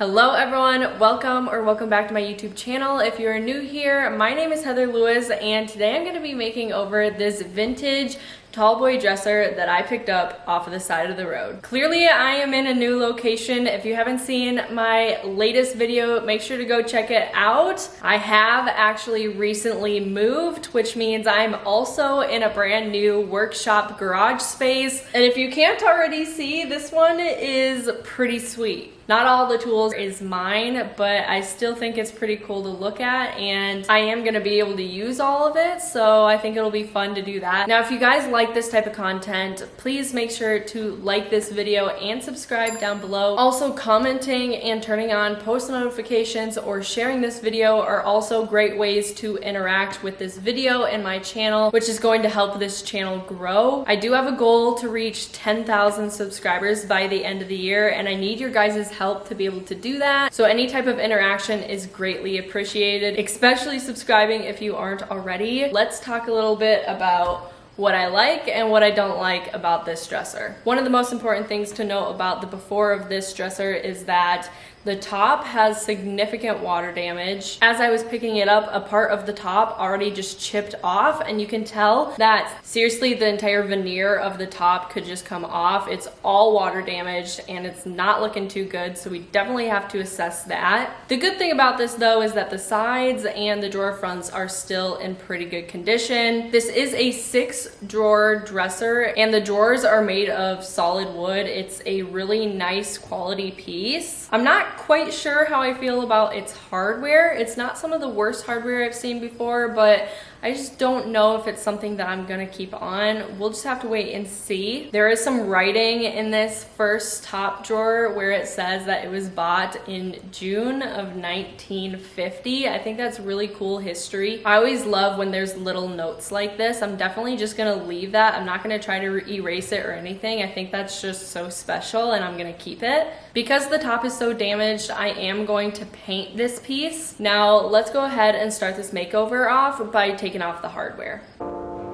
Hello everyone, welcome back to my YouTube channel. If you're new here, my name is Heather Lewis and today I'm going to be making over this vintage tall boy dresser that I picked up off of the side of the road. Clearly I am in a new location. If you haven't seen my latest video, make sure to go check it out. I have actually recently moved, which means I'm also in a brand new workshop garage space. And if you can't already see, this one is pretty sweet. Not all the tools is mine, but I still think it's pretty cool to look at, and I am gonna be able to use all of it, so I think it'll be fun to do that. Now, if you guys like this type of content, please make sure to like this video and subscribe down below. Also, commenting and turning on post notifications or sharing this video are also great ways to interact with this video and my channel, which is going to help this channel grow. I do have a goal to reach 10,000 subscribers by the end of the year, and I need your guys' help to be able to do that. So any type of interaction is greatly appreciated, especially subscribing if you aren't already. Let's talk a little bit about what I like and what I don't like about this dresser. One of the most important things to know about the before of this dresser is that the top has significant water damage. As I was picking it up, a part of the top already just chipped off, and you can tell that seriously the entire veneer of the top could just come off. It's all water damaged and it's not looking too good, so we definitely have to assess that. The good thing about this though is that the sides and the drawer fronts are still in pretty good condition. This is a 6-drawer dresser and the drawers are made of solid wood. It's a really nice quality piece. I'm not quite sure how I feel about its hardware. It's not some of the worst hardware I've seen before, but I just don't know if it's something that I'm gonna keep on. We'll just have to wait and see. There is some writing in this first top drawer where it says that it was bought in June of 1950. I think that's really cool history. I always love when there's little notes like this. I'm definitely just gonna leave that. I'm not gonna try to erase it or anything. I think that's just so special and I'm gonna keep it. Because the top is so damaged, I am going to paint this piece. Now let's go ahead and start this makeover off by taking off the hardware.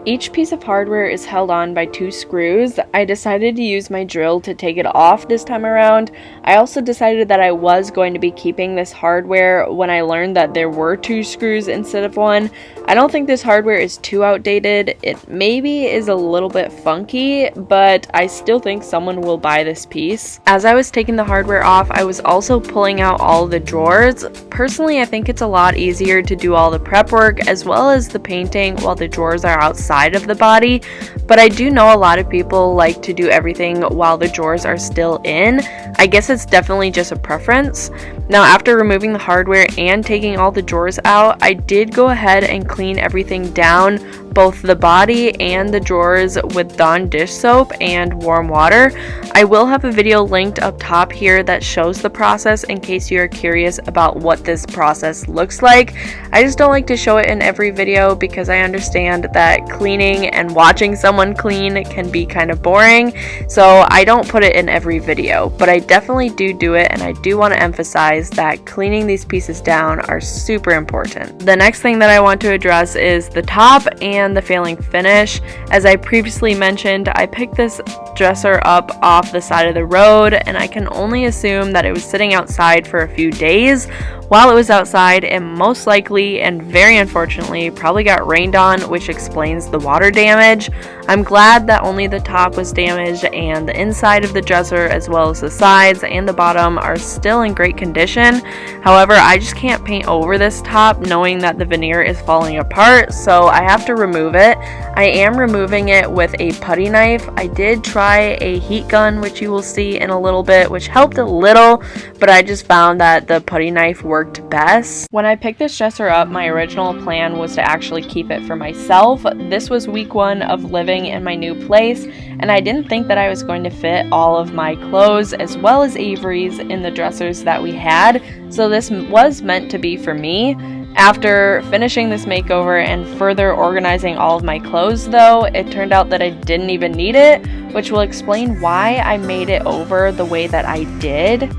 Each piece of hardware is held on by 2 screws. I decided to use my drill to take it off this time around. I also decided that I was going to be keeping this hardware when I learned that there were 2 screws instead of 1. I don't think this hardware is too outdated. It maybe is a little bit funky, but I still think someone will buy this piece. As I was taking the hardware off, I was also pulling out all the drawers. Personally, I think it's a lot easier to do all the prep work as well as the painting while the drawers are outside of the body, but I do know a lot of people like to do everything while the drawers are still in. I guess it's definitely just a preference. Now, after removing the hardware and taking all the drawers out, I did go ahead and clean everything down, both the body and the drawers, with Dawn dish soap and warm water. I will have a video linked up top here that shows the process in case you're curious about what this process looks like. I just don't like to show it in every video because I understand that cleaning and watching someone clean can be kind of boring, so I don't put it in every video, but I definitely do it, and I do want to emphasize that cleaning these pieces down are super important. The next thing that I want to address is the top and the failing finish. As I previously mentioned, I picked this dresser up off the side of the road, and I can only assume that it was sitting outside for a few days. While it was outside, it most likely and very unfortunately probably got rained on, which explains the water damage. I'm glad that only the top was damaged and the inside of the dresser as well as the sides and the bottom are still in great condition. However, I just can't paint over this top knowing that the veneer is falling apart, so I have to remove it. I am removing it with a putty knife. I did try a heat gun, which you will see in a little bit, which helped a little, but I just found that the putty knife worked best. When I picked this dresser up, my original plan was to actually keep it for myself. This was week 1 of living in my new place, and I didn't think that I was going to fit all of my clothes as well as Avery's in the dressers that we had, so this was meant to be for me. After finishing this makeover and further organizing all of my clothes though, it turned out that I didn't even need it, which will explain why I made it over the way that I did.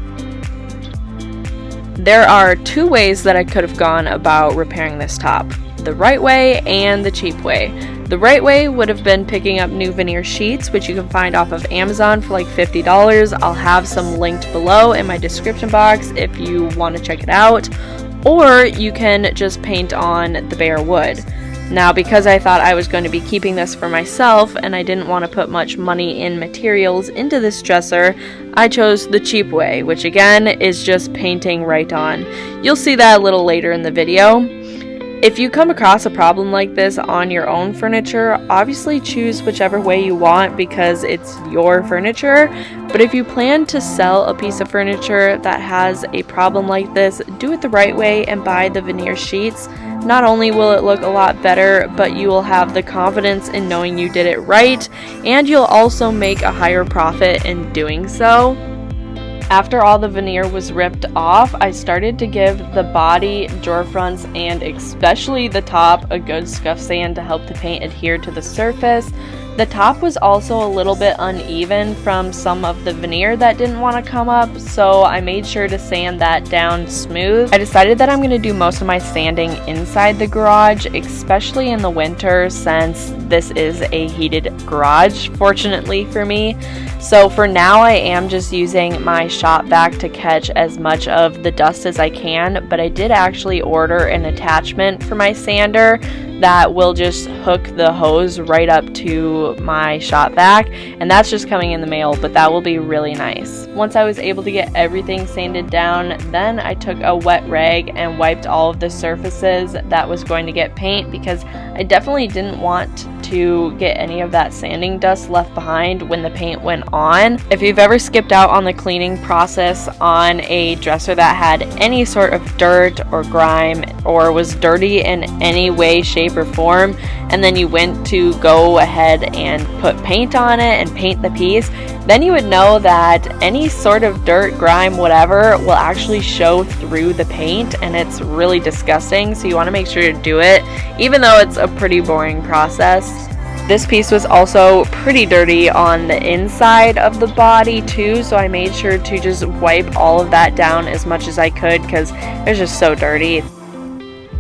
There are 2 ways that I could have gone about repairing this top: the right way and the cheap way. The right way would have been picking up new veneer sheets, which you can find off of Amazon for like $50. I'll have some linked below in my description box if you want to check it out. Or you can just paint on the bare wood. Now, because I thought I was going to be keeping this for myself and I didn't want to put much money in materials into this dresser, I chose the cheap way, which again is just painting right on. You'll see that a little later in the video. If you come across a problem like this on your own furniture, obviously choose whichever way you want because it's your furniture. But if you plan to sell a piece of furniture that has a problem like this, do it the right way and buy the veneer sheets. Not only will it look a lot better, but you will have the confidence in knowing you did it right, and you'll also make a higher profit in doing so. After all the veneer was ripped off, I started to give the body, drawer fronts, and especially the top a good scuff sand to help the paint adhere to the surface. The top was also a little bit uneven from some of the veneer that didn't want to come up, so I made sure to sand that down smooth. I decided that I'm going to do most of my sanding inside the garage, especially in the winter since this is a heated garage, fortunately for me. So for now I am just using my shop vac to catch as much of the dust as I can, but I did actually order an attachment for my sander that will just hook the hose right up to my shop vac, and that's just coming in the mail, but that will be really nice. Once I was able to get everything sanded down, then I took a wet rag and wiped all of the surfaces that was going to get paint because I definitely didn't want to get any of that sanding dust left behind when the paint went on. If you've ever skipped out on the cleaning process on a dresser that had any sort of dirt or grime or was dirty in any way, shape, or form, and then you went to go ahead and put paint on it and paint the piece, then you would know that any sort of dirt, grime, whatever will actually show through the paint, and it's really disgusting. So you want to make sure to do it, even though it's a pretty boring process. This piece was also pretty dirty on the inside of the body too, so I made sure to just wipe all of that down as much as I could because it was just so dirty.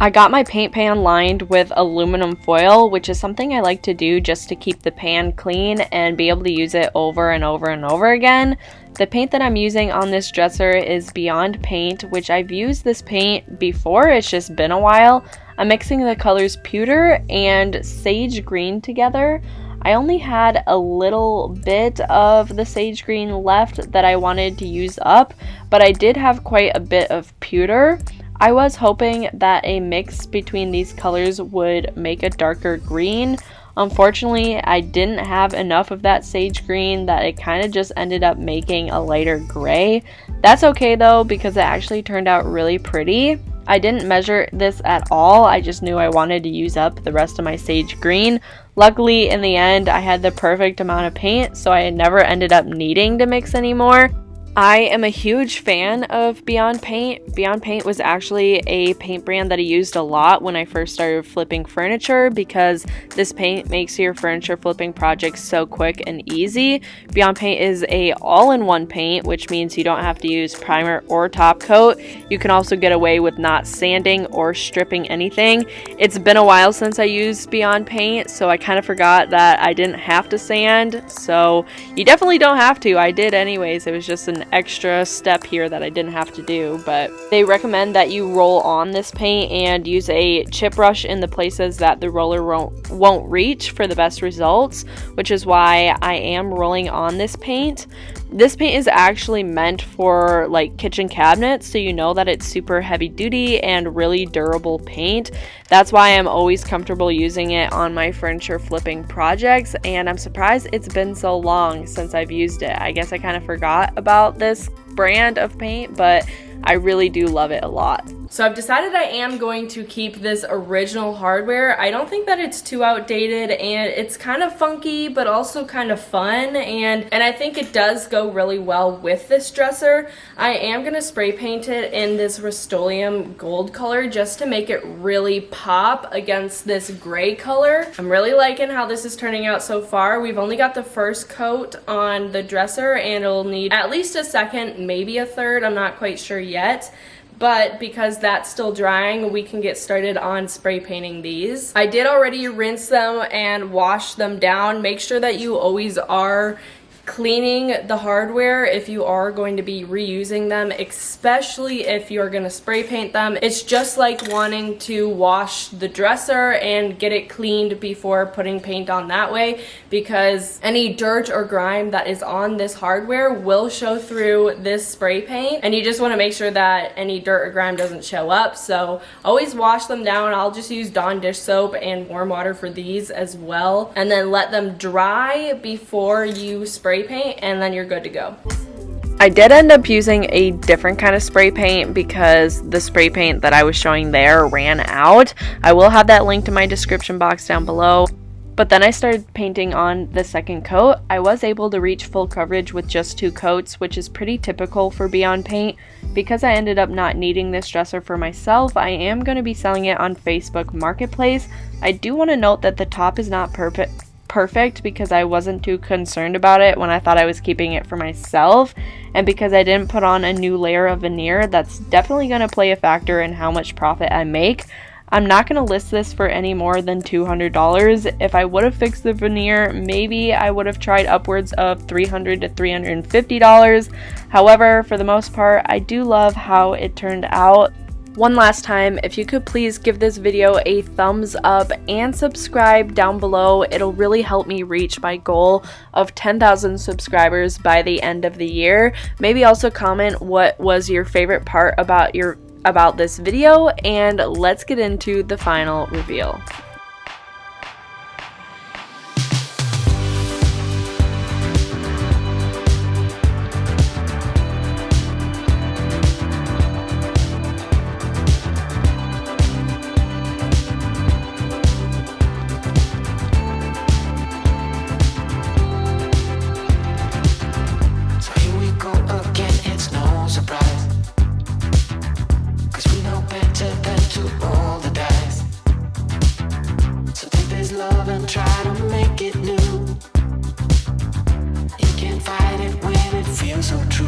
I got my paint pan lined with aluminum foil, which is something I like to do just to keep the pan clean and be able to use it over and over and over again. The paint that I'm using on this dresser is Beyond Paint, which I've used this paint before, it's just been a while. I'm mixing the colors Pewter and Sage Green together. I only had a little bit of the sage green left that I wanted to use up, but I did have quite a bit of Pewter. I was hoping that a mix between these colors would make a darker green. Unfortunately, I didn't have enough of that sage green that it kind of just ended up making a lighter gray. That's okay though, because it actually turned out really pretty. I didn't measure this at all, I just knew I wanted to use up the rest of my sage green. Luckily, in the end, I had the perfect amount of paint, so I never ended up needing to mix anymore. I am a huge fan of Beyond Paint. Beyond Paint was actually a paint brand that I used a lot when I first started flipping furniture because this paint makes your furniture flipping projects so quick and easy. Beyond Paint is a all-in-one paint, which means you don't have to use primer or top coat. You can also get away with not sanding or stripping anything. It's been a while since I used Beyond Paint, so I kind of forgot that I didn't have to sand. So you definitely don't have to. I did anyways. It was just an extra step here that I didn't have to do, but they recommend that you roll on this paint and use a chip brush in the places that the roller won't reach for the best results, which is why I am rolling on this paint. This paint is actually meant for like kitchen cabinets, so you know that it's super heavy duty and really durable paint. That's why I'm always comfortable using it on my furniture flipping projects, and I'm surprised it's been so long since I've used it. I guess I kind of forgot about this brand of paint, but I really do love it a lot. So I've decided I am going to keep this original hardware. I don't think that it's too outdated, and it's kind of funky but also kind of fun, and I think it does go really well with this dresser. I am going to spray paint it in this Rust-Oleum gold color just to make it really pop against this gray color. I'm really liking how this is turning out so far. We've only got the first coat on the dresser, and it'll need at least a second, maybe a third. I'm not quite sure yet. but because that's still drying, we can get started on spray painting these. I did already rinse them and wash them down. Make sure that you always are cleaning the hardware if you are going to be reusing them, especially if you're going to spray paint them. It's just like wanting to wash the dresser and get it cleaned before putting paint on that way, because any dirt or grime that is on this hardware will show through this spray paint, and you just want to make sure that any dirt or grime doesn't show up. So always wash them down. I'll just use Dawn dish soap and warm water for these as well, and then let them dry before you spray paint, and then you're good to go. I did end up using a different kind of spray paint because the spray paint that I was showing there ran out. I will have that linked in my description box down below. But then I started painting on the second coat. I was able to reach full coverage with just 2 coats, which is pretty typical for Beyond Paint. Because I ended up not needing this dresser for myself, I am going to be selling it on Facebook Marketplace. I do want to note that the top is not perfect because I wasn't too concerned about it when I thought I was keeping it for myself, and because I didn't put on a new layer of veneer. That's definitely going to play a factor in how much profit I make. I'm not going to list this for any more than $200. If I would have fixed the veneer, maybe I would have tried upwards of $300 to $350. However, for the most part, I do love how it turned out. One last time, if you could please give this video a thumbs up and subscribe down below. It'll really help me reach my goal of 10,000 subscribers by the end of the year. Maybe also comment what was your favorite part about this video, and let's get into the final reveal. Try to make it new. You can't fight it when it feels so true.